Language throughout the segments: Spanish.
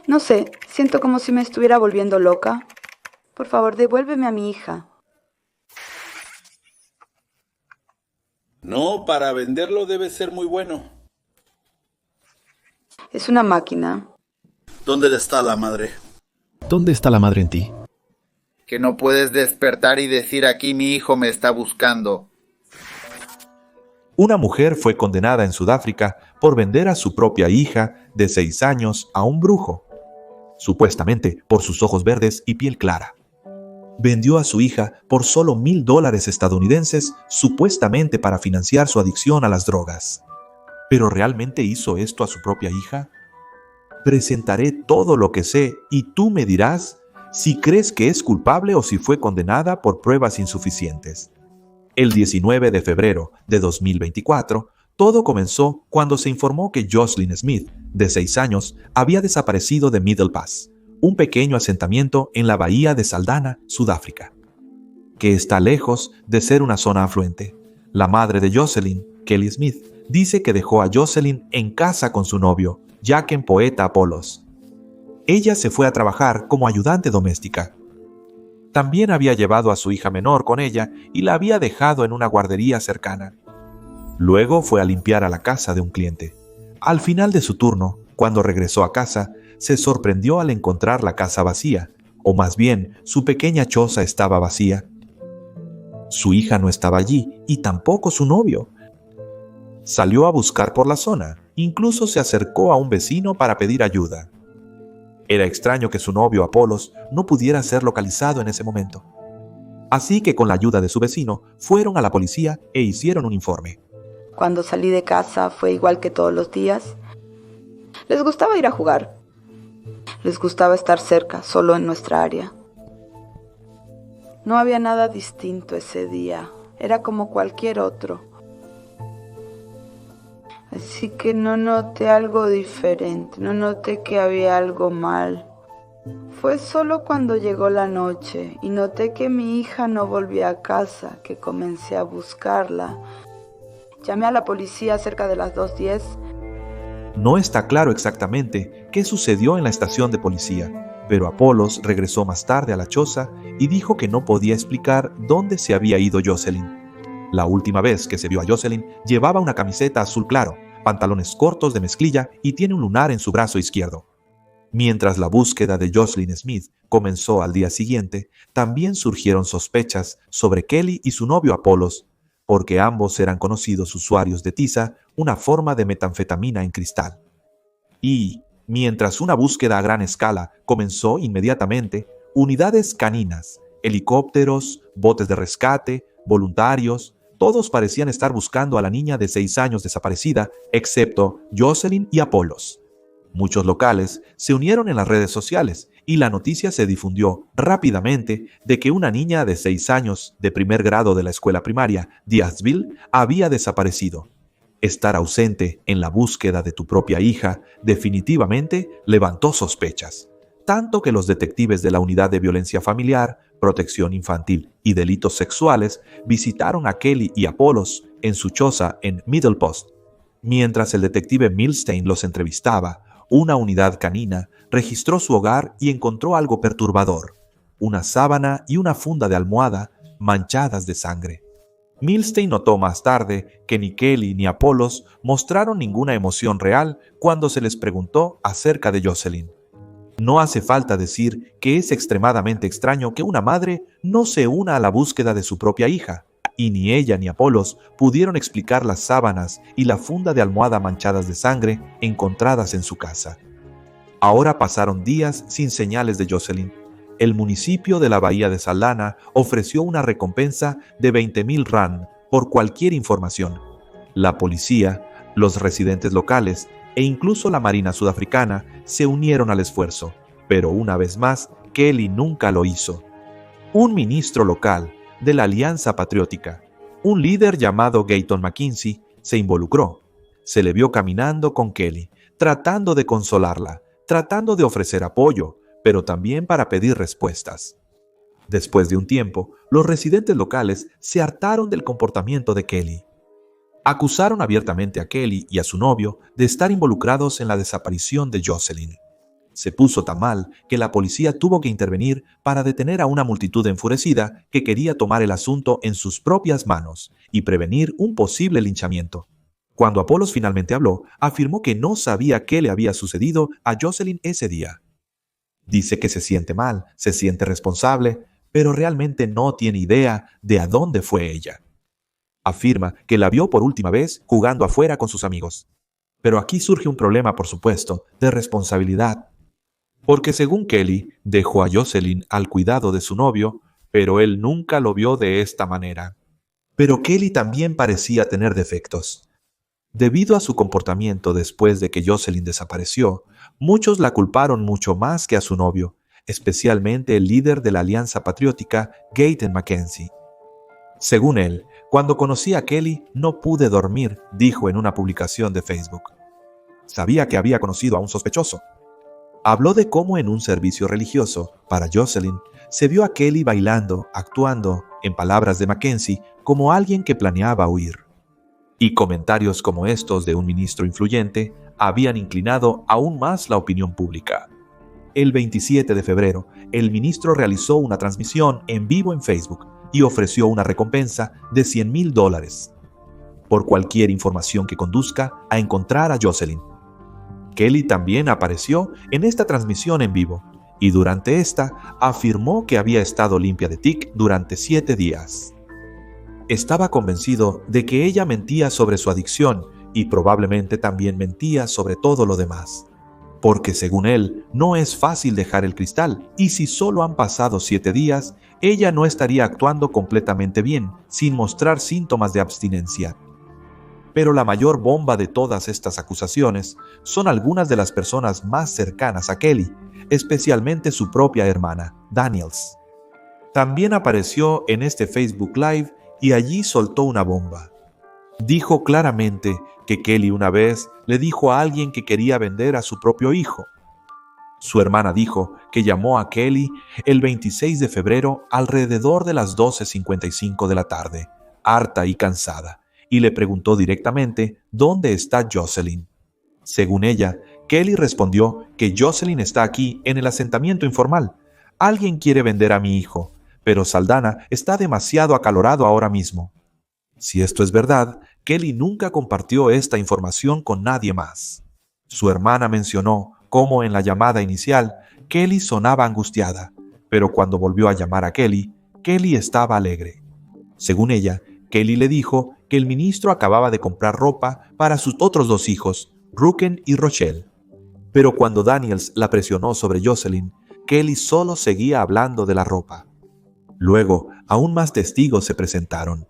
No sé, siento como si me estuviera volviendo loca. Por favor, devuélveme a mi hija. No, para venderlo debe ser muy bueno. Es una máquina. ¿Dónde está la madre? ¿Dónde está la madre en ti? Que no puedes despertar y decir aquí mi hijo me está buscando. Una mujer fue condenada en Sudáfrica por vender a su propia hija de 6 años a un brujo, supuestamente por sus ojos verdes y piel clara. Vendió a su hija por solo $1,000 estadounidenses, supuestamente para financiar su adicción a las drogas. ¿Pero realmente hizo esto a su propia hija? Presentaré todo lo que sé y tú me dirás si crees que es culpable o si fue condenada por pruebas insuficientes. El 19 de febrero de 2024, todo comenzó cuando se informó que Jocelyn Smith, de 6 años, había desaparecido de Middle Pass, un pequeño asentamiento en la bahía de Saldanha, Sudáfrica, que está lejos de ser una zona afluente. La madre de Jocelyn, Kelly Smith, dice que dejó a Jocelyn en casa con su novio, Jaquen Poeta Apollos. Ella se fue a trabajar como ayudante doméstica. También había llevado a su hija menor con ella y la había dejado en una guardería cercana. Luego fue a limpiar a la casa de un cliente. Al final de su turno, cuando regresó a casa, se sorprendió al encontrar la casa vacía, o más bien, su pequeña choza estaba vacía. Su hija no estaba allí y tampoco su novio. Salió a buscar por la zona, incluso se acercó a un vecino para pedir ayuda. Era extraño que su novio Apollos no pudiera ser localizado en ese momento. Así que con la ayuda de su vecino, fueron a la policía e hicieron un informe. Cuando salí de casa fue igual que todos los días. Les gustaba ir a jugar. Les gustaba estar cerca, solo en nuestra área. No había nada distinto ese día. Era como cualquier otro. Así que no noté algo diferente, no noté que había algo mal. Fue solo cuando llegó la noche y noté que mi hija no volvía a casa que comencé a buscarla. Llamé a la policía cerca de las 2:10. No está claro exactamente qué sucedió en la estación de policía, pero Apollos regresó más tarde a la choza y dijo que no podía explicar dónde se había ido Jocelyn. La última vez que se vio a Jocelyn, llevaba una camiseta azul claro, pantalones cortos de mezclilla y tiene un lunar en su brazo izquierdo. Mientras la búsqueda de Jocelyn Smith comenzó al día siguiente, también surgieron sospechas sobre Kelly y su novio Apollos, porque ambos eran conocidos usuarios de tiza, una forma de metanfetamina en cristal. Y, mientras una búsqueda a gran escala comenzó inmediatamente, unidades caninas, helicópteros, botes de rescate, voluntarios, todos parecían estar buscando a la niña de 6 años desaparecida, excepto Jocelyn y Apollos. Muchos locales se unieron en las redes sociales y la noticia se difundió rápidamente de que una niña de 6 años de primer grado de la escuela primaria, Díazville, había desaparecido. Estar ausente en la búsqueda de tu propia hija definitivamente levantó sospechas, tanto que los detectives de la Unidad de Violencia Familiar, Protección Infantil y Delitos Sexuales visitaron a Kelly y Apollos en su choza en Middle Post. Mientras el detective Milstein los entrevistaba, una unidad canina registró su hogar y encontró algo perturbador: una sábana y una funda de almohada manchadas de sangre. Milstein notó más tarde que ni Kelly ni Apollos mostraron ninguna emoción real cuando se les preguntó acerca de Jocelyn. No hace falta decir que es extremadamente extraño que una madre no se una a la búsqueda de su propia hija, y ni ella ni Apollos pudieron explicar las sábanas y la funda de almohada manchadas de sangre encontradas en su casa. Ahora pasaron días sin señales de Jocelyn. El municipio de la bahía de Saldanha ofreció una recompensa de 20,000 rand por cualquier información. La policía, los residentes locales e incluso la Marina sudafricana se unieron al esfuerzo, pero una vez más, Kelly nunca lo hizo. Un ministro local de la Alianza Patriótica, un líder llamado Gayton McKinsey, se involucró. Se le vio caminando con Kelly, tratando de consolarla, tratando de ofrecer apoyo, pero también para pedir respuestas. Después de un tiempo, los residentes locales se hartaron del comportamiento de Kelly. Acusaron abiertamente a Kelly y a su novio de estar involucrados en la desaparición de Jocelyn. Se puso tan mal que la policía tuvo que intervenir para detener a una multitud enfurecida que quería tomar el asunto en sus propias manos y prevenir un posible linchamiento. Cuando Apollos finalmente habló, afirmó que no sabía qué le había sucedido a Jocelyn ese día. Dice que se siente mal, se siente responsable, pero realmente no tiene idea de a dónde fue ella. Afirma que la vio por última vez jugando afuera con sus amigos. Pero aquí surge un problema, por supuesto, de responsabilidad. Porque según Kelly, dejó a Jocelyn al cuidado de su novio, pero él nunca lo vio de esta manera. Pero Kelly también parecía tener defectos. Debido a su comportamiento después de que Jocelyn desapareció, muchos la culparon mucho más que a su novio, especialmente el líder de la Alianza Patriótica, Gaten Mackenzie. Según él, cuando conocí a Kelly no pude dormir, dijo en una publicación de Facebook. Sabía que había conocido a un sospechoso. Habló de cómo en un servicio religioso para Jocelyn se vio a Kelly bailando, actuando, en palabras de Mackenzie, como alguien que planeaba huir. Y comentarios como estos de un ministro influyente habían inclinado aún más la opinión pública. El 27 de febrero, el ministro realizó una transmisión en vivo en Facebook y ofreció una recompensa de $100,000 por cualquier información que conduzca a encontrar a Jocelyn. Kelly también apareció en esta transmisión en vivo y durante esta afirmó que había estado limpia de tic durante 7 días. Estaba convencido de que ella mentía sobre su adicción y probablemente también mentía sobre todo lo demás. Porque según él, no es fácil dejar el cristal y si solo han pasado 7 días, ella no estaría actuando completamente bien, sin mostrar síntomas de abstinencia. Pero la mayor bomba de todas estas acusaciones son algunas de las personas más cercanas a Kelly, especialmente su propia hermana, Daniels. También apareció en este Facebook Live y allí soltó una bomba. Dijo claramente que Kelly una vez le dijo a alguien que quería vender a su propio hijo. Su hermana dijo que llamó a Kelly el 26 de febrero alrededor de las 12:55 de la tarde, harta y cansada, y le preguntó directamente dónde está Jocelyn. Según ella, Kelly respondió que Jocelyn está aquí en el asentamiento informal. Alguien quiere vender a mi hijo, pero Saldanha está demasiado acalorado ahora mismo. Si esto es verdad, Kelly nunca compartió esta información con nadie más. Su hermana mencionó cómo en la llamada inicial Kelly sonaba angustiada, pero cuando volvió a llamar a Kelly, Kelly estaba alegre. Según ella, Kelly le dijo que el ministro acababa de comprar ropa para sus otros 2 hijos, Ruken y Rochelle. Pero cuando Daniels la presionó sobre Jocelyn, Kelly solo seguía hablando de la ropa. Luego, aún más testigos se presentaron.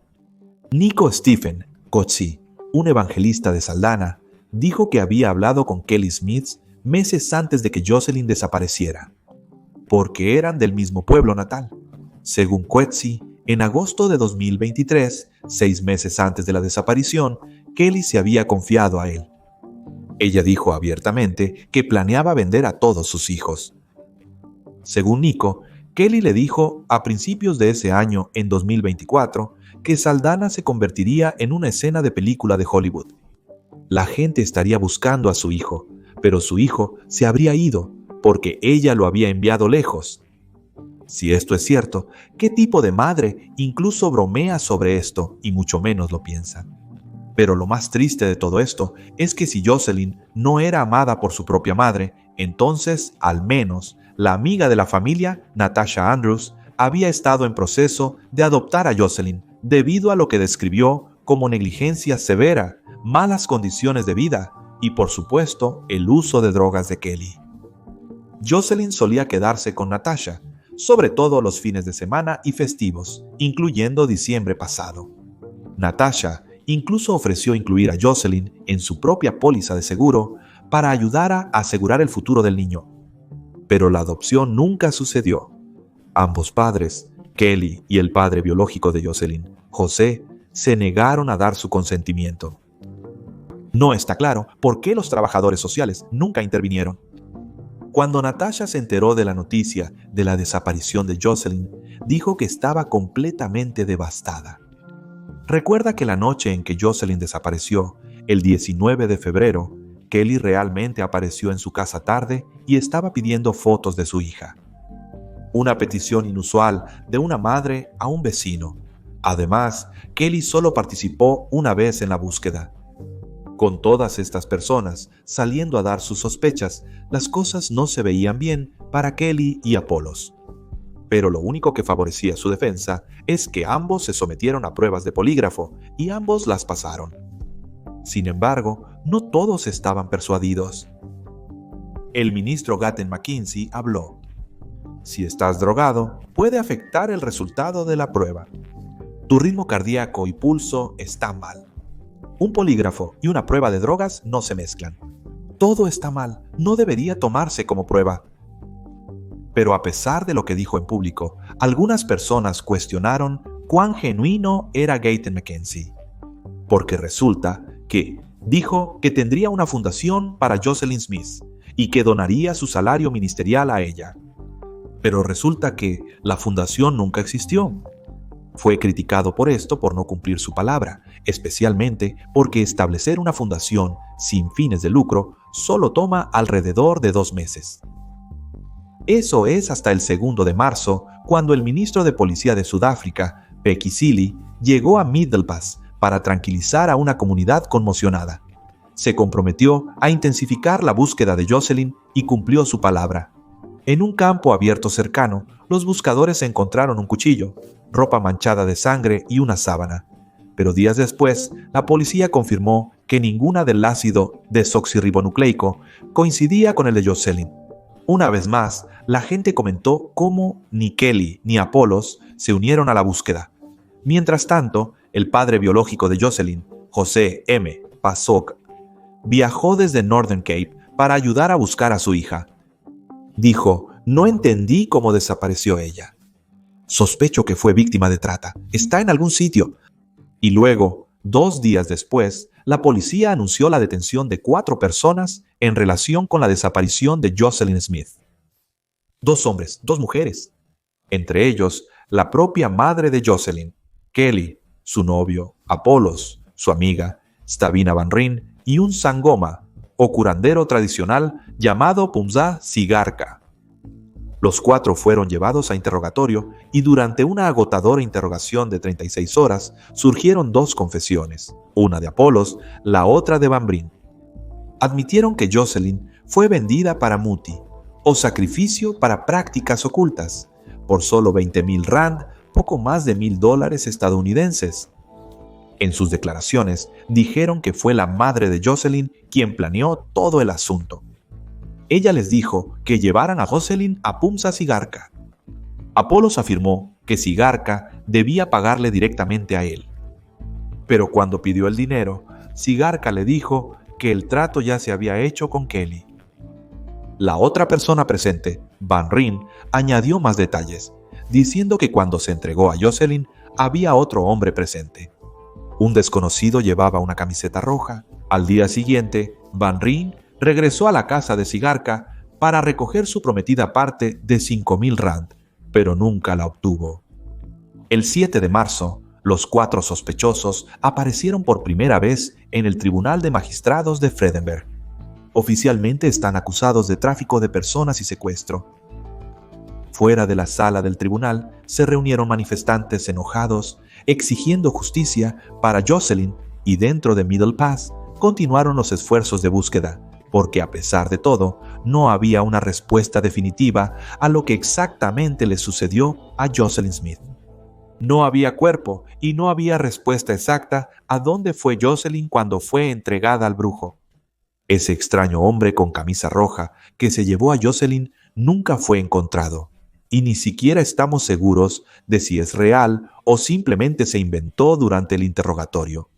Nico Stephen Coetzee, un evangelista de Saldanha, dijo que había hablado con Kelly Smith meses antes de que Jocelyn desapareciera, porque eran del mismo pueblo natal. Según Coetzee, en agosto de 2023, 6 meses antes de la desaparición, Kelly se había confiado a él. Ella dijo abiertamente que planeaba vender a todos sus hijos. Según Nico, Kelly le dijo a principios de ese año, en 2024, que Saldanha se convertiría en una escena de película de Hollywood. La gente estaría buscando a su hijo, pero su hijo se habría ido porque ella lo había enviado lejos. Si esto es cierto, ¿qué tipo de madre incluso bromea sobre esto y mucho menos lo piensa? Pero lo más triste de todo esto es que si Jocelyn no era amada por su propia madre, entonces, al menos, la amiga de la familia, Natasha Andrews, había estado en proceso de adoptar a Jocelyn debido a lo que describió como negligencia severa, malas condiciones de vida y, por supuesto, el uso de drogas de Kelly. Jocelyn solía quedarse con Natasha, sobre todo los fines de semana y festivos, incluyendo diciembre pasado. Natasha incluso ofreció incluir a Jocelyn en su propia póliza de seguro para ayudar a asegurar el futuro del niño. Pero la adopción nunca sucedió. Ambos padres, Kelly y el padre biológico de Jocelyn, José, se negaron a dar su consentimiento. No está claro por qué los trabajadores sociales nunca intervinieron. Cuando Natasha se enteró de la noticia de la desaparición de Jocelyn, dijo que estaba completamente devastada. Recuerda que la noche en que Jocelyn desapareció, el 19 de febrero, Kelly realmente apareció en su casa tarde y estaba pidiendo fotos de su hija. Una petición inusual de una madre a un vecino. Además, Kelly solo participó una vez en la búsqueda. Con todas estas personas saliendo a dar sus sospechas, las cosas no se veían bien para Kelly y Apollos. Pero lo único que favorecía su defensa es que ambos se sometieron a pruebas de polígrafo y ambos las pasaron. Sin embargo, no todos estaban persuadidos. El ministro Gatton McKenzie habló. Si estás drogado, puede afectar el resultado de la prueba. Tu ritmo cardíaco y pulso están mal. Un polígrafo y una prueba de drogas no se mezclan. Todo está mal, no debería tomarse como prueba. Pero a pesar de lo que dijo en público, algunas personas cuestionaron cuán genuino era Gatton McKenzie. Porque resulta que dijo que tendría una fundación para Jocelyn Smith y que donaría su salario ministerial a ella. Pero resulta que la fundación nunca existió. Fue criticado por esto por no cumplir su palabra, especialmente porque establecer una fundación sin fines de lucro solo toma alrededor de 2 meses. Eso es hasta el 2 de marzo, cuando el ministro de Policía de Sudáfrica, Becky Cele, llegó a Middelburg para tranquilizar a una comunidad conmocionada. Se comprometió a intensificar la búsqueda de Jocelyn y cumplió su palabra. En un campo abierto cercano, los buscadores encontraron un cuchillo, ropa manchada de sangre y una sábana. Pero días después, la policía confirmó que ninguna del ácido desoxirribonucleico coincidía con el de Jocelyn. Una vez más, la gente comentó cómo ni Kelly ni Apollos se unieron a la búsqueda. Mientras tanto, el padre biológico de Jocelyn, José M. Pasok, viajó desde Northern Cape para ayudar a buscar a su hija. Dijo, no entendí cómo desapareció ella. Sospecho que fue víctima de trata. Está en algún sitio. Y luego, 2 días después, la policía anunció la detención de 4 personas en relación con la desaparición de Jocelyn Smith. 2 hombres, 2 mujeres. Entre ellos, la propia madre de Jocelyn, Kelly, su novio, Apollos, su amiga, Stavina Van Ryn y un sangoma, o curandero tradicional llamado Pumza Sigarka. Los 4 fueron llevados a interrogatorio y durante una agotadora interrogación de 36 horas surgieron 2 confesiones, una de Apollos, la otra de Van Ryn. Admitieron que Jocelyn fue vendida para muti, o sacrificio para prácticas ocultas, por solo 20,000 rand, poco más de $1,000 estadounidenses. En sus declaraciones dijeron que fue la madre de Jocelyn quien planeó todo el asunto. Ella les dijo que llevaran a Jocelyn a Pumza Sigarka. Apollos afirmó que Sigarka debía pagarle directamente a él. Pero cuando pidió el dinero, Sigarka le dijo que el trato ya se había hecho con Kelly. La otra persona presente, Van Ryn, añadió más detalles, diciendo que cuando se entregó a Jocelyn había otro hombre presente. Un desconocido llevaba una camiseta roja. Al día siguiente, Van Ryn regresó a la casa de Sigarka para recoger su prometida parte de 5,000 rand, pero nunca la obtuvo. El 7 de marzo, los 4 sospechosos aparecieron por primera vez en el Tribunal de Magistrados de Vredenburg. Oficialmente están acusados de tráfico de personas y secuestro. Fuera de la sala del tribunal se reunieron manifestantes enojados, exigiendo justicia para Jocelyn, y dentro de Middle Pass continuaron los esfuerzos de búsqueda, porque a pesar de todo, no había una respuesta definitiva a lo que exactamente le sucedió a Jocelyn Smith. No había cuerpo y no había respuesta exacta a dónde fue Jocelyn cuando fue entregada al brujo. Ese extraño hombre con camisa roja que se llevó a Jocelyn nunca fue encontrado, y ni siquiera estamos seguros de si es real o simplemente se inventó durante el interrogatorio.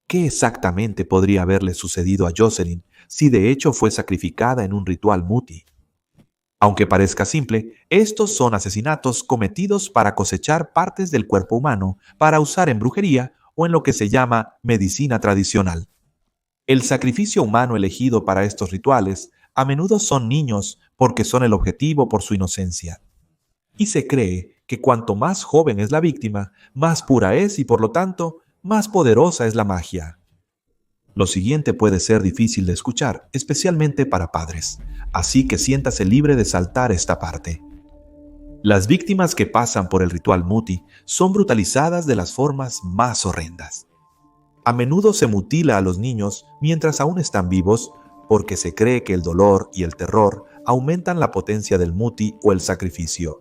¿Qué exactamente podría haberle sucedido a Jocelyn si de hecho fue sacrificada en un ritual muti? Aunque parezca simple, estos son asesinatos cometidos para cosechar partes del cuerpo humano para usar en brujería o en lo que se llama medicina tradicional. El sacrificio humano elegido para estos rituales a menudo son niños porque son el objetivo por su inocencia. Y se cree que cuanto más joven es la víctima, más pura es y por lo tanto, más poderosa es la magia. Lo siguiente puede ser difícil de escuchar, especialmente para padres, así que siéntase libre de saltar esta parte. Las víctimas que pasan por el ritual Muti son brutalizadas de las formas más horrendas. A menudo se mutila a los niños mientras aún están vivos porque se cree que el dolor y el terror aumentan la potencia del Muti o el sacrificio.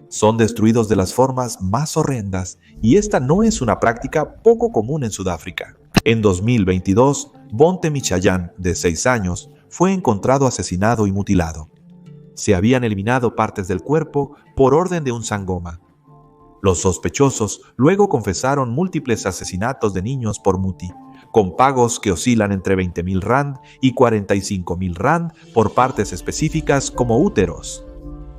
Son destruidos de las formas más horrendas y esta no es una práctica poco común en Sudáfrica. En 2022, Bonte Michayan, de 6 años, fue encontrado asesinado y mutilado. Se habían eliminado partes del cuerpo por orden de un sangoma. Los sospechosos luego confesaron múltiples asesinatos de niños por Muti, con pagos que oscilan entre 20.000 rand y 45.000 rand por partes específicas como úteros.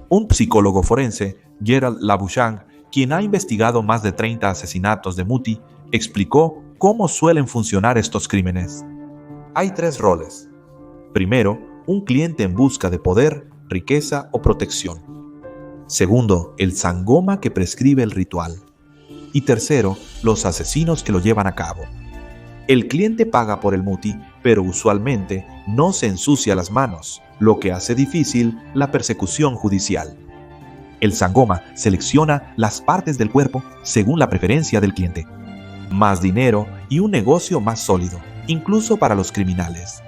Un psicólogo forense, Gerald Labuschagne, quien ha investigado más de 30 asesinatos de Muti, explicó cómo suelen funcionar estos crímenes. Hay 3 roles. Primero, un cliente en busca de poder, riqueza o protección. Segundo, el sangoma que prescribe el ritual. Y tercero, los asesinos que lo llevan a cabo. El cliente paga por el Muti, pero usualmente no se ensucia las manos, lo que hace difícil la persecución judicial. El sangoma selecciona las partes del cuerpo según la preferencia del cliente. Más dinero y un negocio más sólido, incluso para los criminales.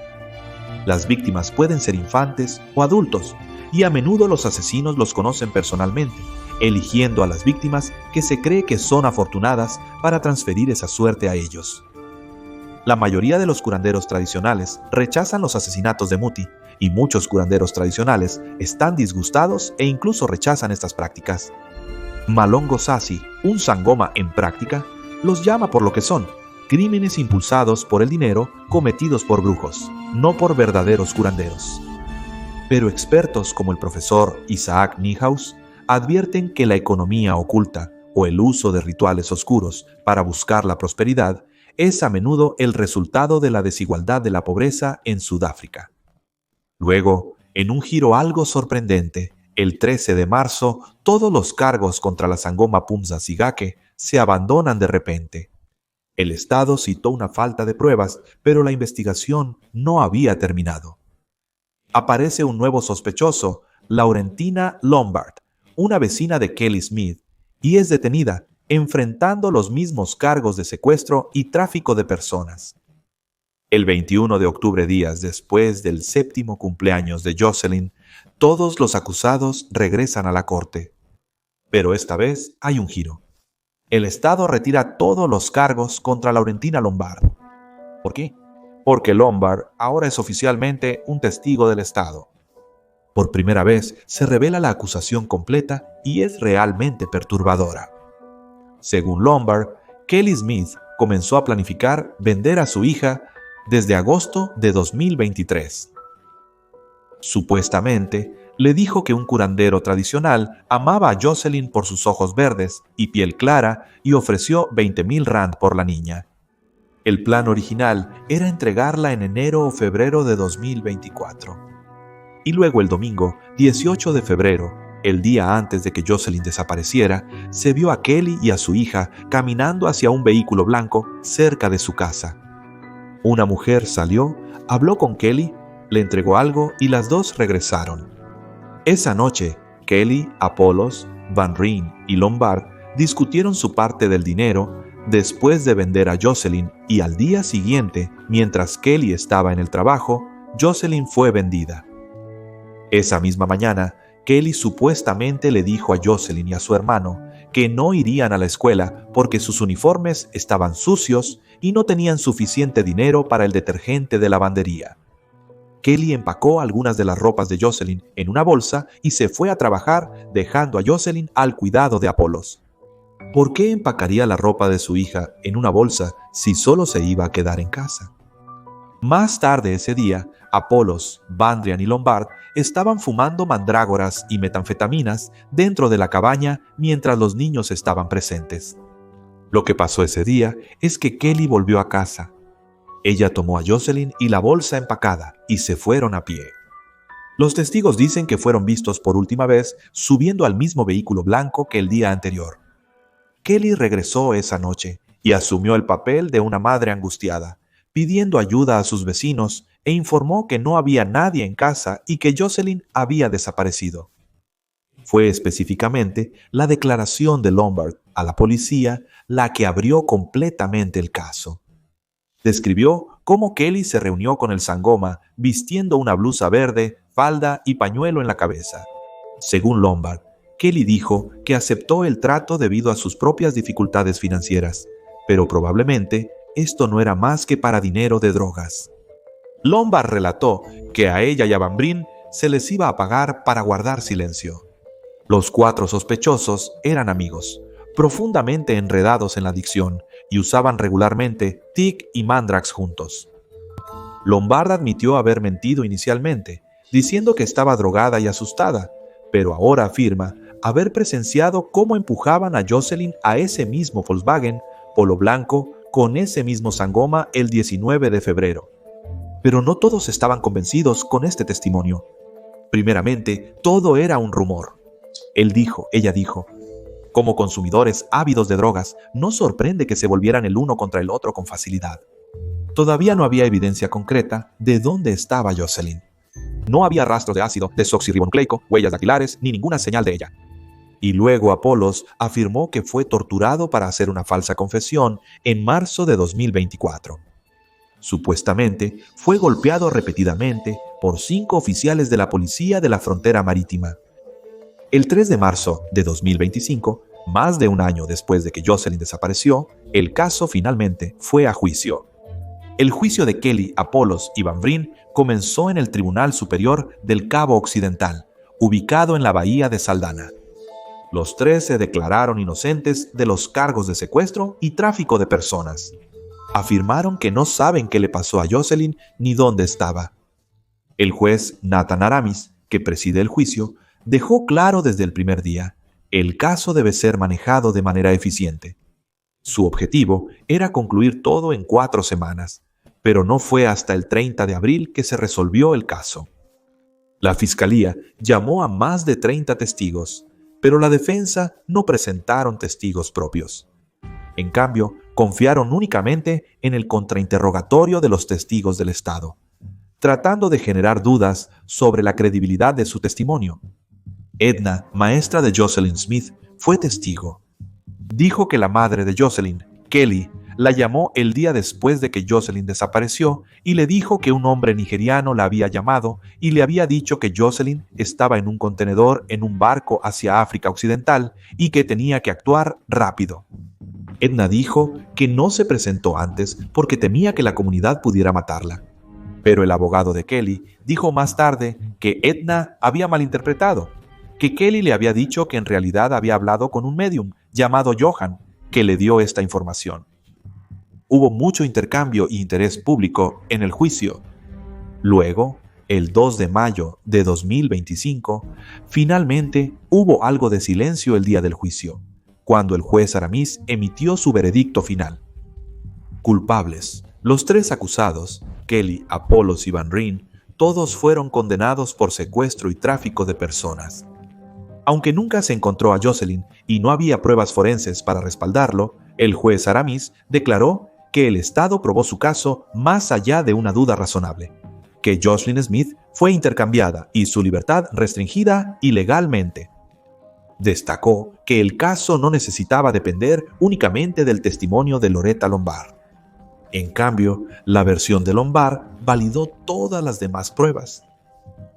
Las víctimas pueden ser infantes o adultos, y a menudo los asesinos los conocen personalmente, eligiendo a las víctimas que se cree que son afortunadas para transferir esa suerte a ellos. La mayoría de los curanderos tradicionales rechazan los asesinatos de Muti, y muchos curanderos tradicionales están disgustados e incluso rechazan estas prácticas. Malongo Sasi, un sangoma en práctica, los llama por lo que son, crímenes impulsados por el dinero cometidos por brujos, no por verdaderos curanderos. Pero expertos como el profesor Isaac Niehaus advierten que la economía oculta o el uso de rituales oscuros para buscar la prosperidad es a menudo el resultado de la desigualdad de la pobreza en Sudáfrica. Luego, en un giro algo sorprendente, el 13 de marzo, todos los cargos contra la sangoma Pumza Sigake se abandonan de repente. El Estado citó una falta de pruebas, pero la investigación no había terminado. Aparece un nuevo sospechoso, Laurentina Lombard, una vecina de Kelly Smith, y es detenida, enfrentando los mismos cargos de secuestro y tráfico de personas. El 21 de octubre, días después del 7º cumpleaños de Jocelyn, todos los acusados regresan a la corte. Pero esta vez hay un giro. El Estado retira todos los cargos contra Laurentina Lombard. ¿Por qué? Porque Lombard ahora es oficialmente un testigo del Estado. Por primera vez se revela la acusación completa y es realmente perturbadora. Según Lombard, Kelly Smith comenzó a planificar vender a su hija desde agosto de 2023. Supuestamente, le dijo que un curandero tradicional amaba a Jocelyn por sus ojos verdes y piel clara y ofreció 20.000 rand por la niña. El plan original era entregarla en enero o febrero de 2024. Y luego el domingo, 18 de febrero, el día antes de que Jocelyn desapareciera, se vio a Kelly y a su hija caminando hacia un vehículo blanco cerca de su casa. Una mujer salió, habló con Kelly, le entregó algo y las dos regresaron. Esa noche, Kelly, Apollos, Van Ryn y Lombard discutieron su parte del dinero después de vender a Jocelyn y al día siguiente, mientras Kelly estaba en el trabajo, Jocelyn fue vendida. Esa misma mañana, Kelly supuestamente le dijo a Jocelyn y a su hermano que no irían a la escuela porque sus uniformes estaban sucios y no tenían suficiente dinero para el detergente de lavandería. Kelly empacó algunas de las ropas de Jocelyn en una bolsa y se fue a trabajar dejando a Jocelyn al cuidado de Apollos. ¿Por qué empacaría la ropa de su hija en una bolsa si solo se iba a quedar en casa? Más tarde ese día, Apollos, Vandrian y Lombard estaban fumando mandrágoras y metanfetaminas dentro de la cabaña mientras los niños estaban presentes. Lo que pasó ese día es que Kelly volvió a casa. Ella tomó a Jocelyn y la bolsa empacada y se fueron a pie. Los testigos dicen que fueron vistos por última vez subiendo al mismo vehículo blanco que el día anterior. Kelly regresó esa noche y asumió el papel de una madre angustiada, pidiendo ayuda a sus vecinos e informó que no había nadie en casa y que Jocelyn había desaparecido. Fue específicamente la declaración de Lombard a la policía la que abrió completamente el caso. Describió cómo Kelly se reunió con el Sangoma vistiendo una blusa verde, falda y pañuelo en la cabeza. Según Lombard, Kelly dijo que aceptó el trato debido a sus propias dificultades financieras, pero probablemente esto no era más que para dinero de drogas. Lombard relató que a ella y a Van Bryn se les iba a pagar para guardar silencio. Los 4 sospechosos eran amigos, profundamente enredados en la adicción, y usaban regularmente Tic y Mandrax juntos. Lombard admitió haber mentido inicialmente, diciendo que estaba drogada y asustada, pero ahora afirma haber presenciado cómo empujaban a Jocelyn a ese mismo Volkswagen Polo blanco con ese mismo Sangoma el 19 de febrero. Pero no todos estaban convencidos con este testimonio. Primeramente, todo era un rumor. Ella dijo, como consumidores ávidos de drogas, no sorprende que se volvieran el uno contra el otro con facilidad. Todavía no había evidencia concreta de dónde estaba Jocelyn. No había rastros de ácido desoxirribonucleico, huellas dactilares, ni ninguna señal de ella. Y luego Apollos afirmó que fue torturado para hacer una falsa confesión en marzo de 2024. Supuestamente, fue golpeado repetidamente por 5 oficiales de la policía de la frontera marítima. El 3 de marzo de 2025, más de un año después de que Jocelyn desapareció, el caso finalmente fue a juicio. El juicio de Kelly, Apollos y Van Bryn comenzó en el Tribunal Superior del Cabo Occidental, ubicado en la bahía de Saldanha. Los 3 se declararon inocentes de los cargos de secuestro y tráfico de personas. Afirmaron que no saben qué le pasó a Jocelyn ni dónde estaba. El juez Nathan Aramis, que preside el juicio, dejó claro desde el primer día: el caso debe ser manejado de manera eficiente. Su objetivo era concluir todo en 4 semanas, pero no fue hasta el 30 de abril que se resolvió el caso. La fiscalía llamó a más de 30 testigos, pero la defensa no presentaron testigos propios. En cambio, confiaron únicamente en el contrainterrogatorio de los testigos del Estado, tratando de generar dudas sobre la credibilidad de su testimonio. Edna, maestra de Jocelyn Smith, fue testigo. Dijo que la madre de Jocelyn, Kelly, la llamó el día después de que Jocelyn desapareció y le dijo que un hombre nigeriano la había llamado y le había dicho que Jocelyn estaba en un contenedor en un barco hacia África Occidental y que tenía que actuar rápido. Edna dijo que no se presentó antes porque temía que la comunidad pudiera matarla. Pero el abogado de Kelly dijo más tarde que Edna había malinterpretado, que Kelly le había dicho que en realidad había hablado con un médium llamado Johan, que le dio esta información. Hubo mucho intercambio e interés público en el juicio. Luego, el 2 de mayo de 2025, finalmente hubo algo de silencio el día del juicio, cuando el juez Aramis emitió su veredicto final. Culpables. Los 3 acusados, Kelly, Apollos y Van Bryn, todos fueron condenados por secuestro y tráfico de personas. Aunque nunca se encontró a Jocelyn y no había pruebas forenses para respaldarlo, el juez Aramis declaró que el Estado probó su caso más allá de una duda razonable, que Jocelyn Smith fue intercambiada y su libertad restringida ilegalmente. Destacó que el caso no necesitaba depender únicamente del testimonio de Loretta Lombard. En cambio, la versión de Lombard validó todas las demás pruebas.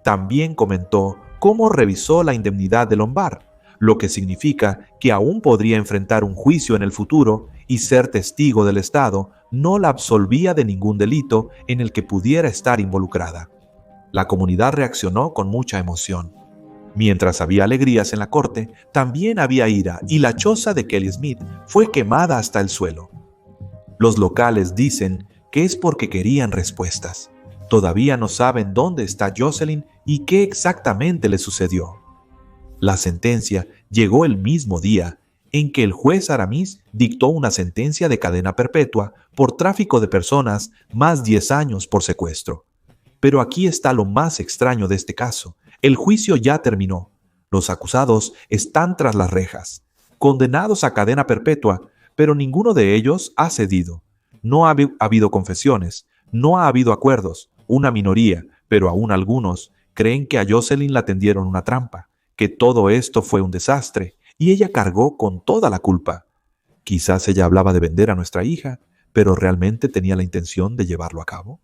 También comentó cómo revisó la indemnidad de Lombard, lo que significa que aún podría enfrentar un juicio en el futuro y ser testigo del Estado no la absolvía de ningún delito en el que pudiera estar involucrada. La comunidad reaccionó con mucha emoción. Mientras había alegrías en la corte, también había ira y la choza de Kelly Smith fue quemada hasta el suelo. Los locales dicen que es porque querían respuestas. Todavía no saben dónde está Jocelyn y qué exactamente le sucedió. La sentencia llegó el mismo día en que el juez Aramis dictó una sentencia de cadena perpetua por tráfico de personas más 10 años por secuestro. Pero aquí está lo más extraño de este caso. El juicio ya terminó. Los acusados están tras las rejas, condenados a cadena perpetua, pero ninguno de ellos ha cedido. No ha habido confesiones, no ha habido acuerdos, una minoría, pero aún algunos, creen que a Jocelyn la tendieron una trampa, que todo esto fue un desastre, y ella cargó con toda la culpa. Quizás ella hablaba de vender a nuestra hija, pero realmente tenía la intención de llevarlo a cabo.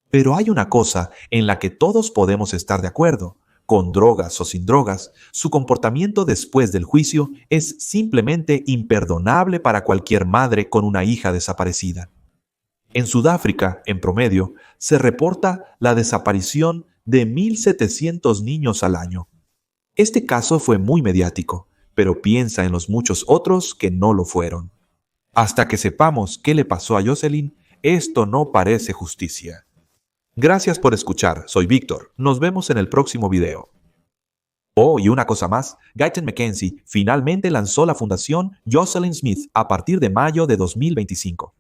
Pero hay una cosa en la que todos podemos estar de acuerdo. Con drogas o sin drogas, su comportamiento después del juicio es simplemente imperdonable para cualquier madre con una hija desaparecida. En Sudáfrica, en promedio, se reporta la desaparición de 1.700 niños al año. Este caso fue muy mediático, pero piensa en los muchos otros que no lo fueron. Hasta que sepamos qué le pasó a Jocelyn, esto no parece justicia. Gracias por escuchar, soy Víctor. Nos vemos en el próximo video. Oh, y una cosa más, Guyton McKenzie finalmente lanzó la fundación Jocelyn Smith a partir de mayo de 2025.